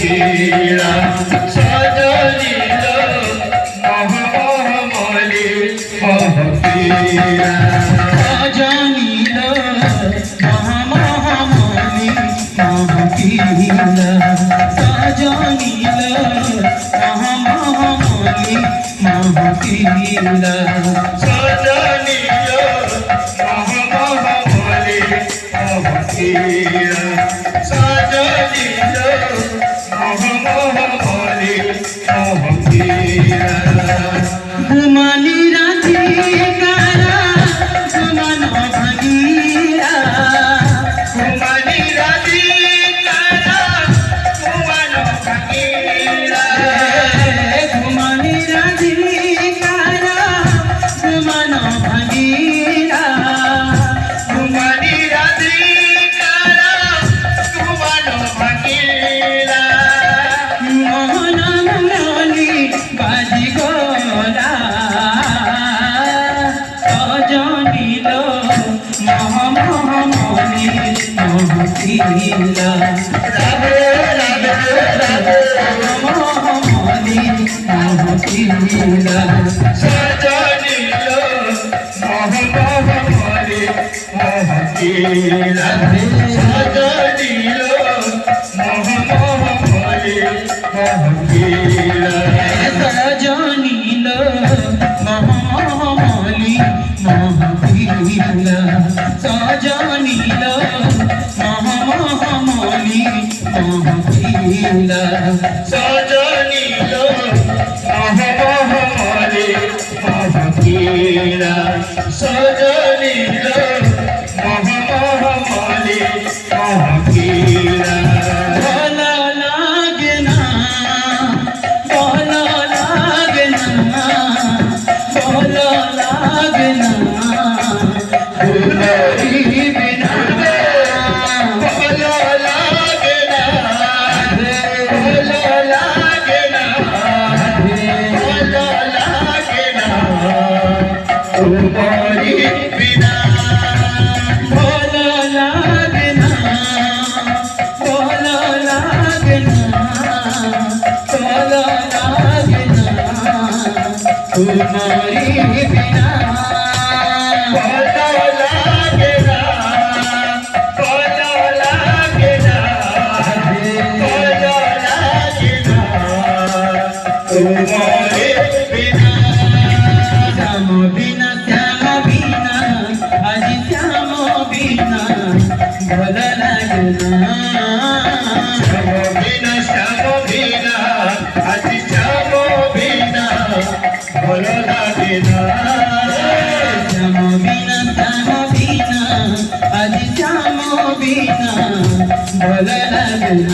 ফকিরা সজনিল মহমলি ফকিরা সজনিল মহমলি মহকিলা সজনিল মহমলি মহকিলা সজনিল মহমলি ফকিরা সজনিল মহমলি ফকিরা ঘুমানি রাতি কারা ঘুমানো ভাগিরা ঘুমানি রাতি কারা ঘুমানো ভাগিরা ঘুমানি রাতি কারা ঘুমানো ভাগিরা ঘুমানি রাতি কারা ঘুমানো ভাগিরা মোহন মুরলি বাজি গোলা সজনিল মহমলি মহকিলা রাবে রাবে রাবে মহমলি মহকিলা সজনিল মহমলি মহকিলা সজনিল মহমলি মহকিলা সজনিল মহমলি মহকিলা সজনিল মহমলি মহকিলা সজনিল মহমলি মহকিলা সজনিল মহমলি মহকিলা ভালো লাগে না ভালো লাগে না ভালো লাগে না ফুলরি বিনা ভালো লাগে না ভালো লাগে না ভালো লাগে না তোমারি বিনা ভালো লাগে না ভালো লাগে না ভালো লাগে না তোমারি বিনা ভালো লাগে না ভালো লাগে না ভালো লাগে না তোমারি বিনা শ্যাম বিনা শ্যাম বিনা আজ শ্যাম বিনা ভালো লাগে না শ্যাম বিনা আজ শ্যাম বিনা ভালো লাগে না শ্যাম বিনা শ্যাম বিনা আজ শ্যাম বিনা ভালো লাগে না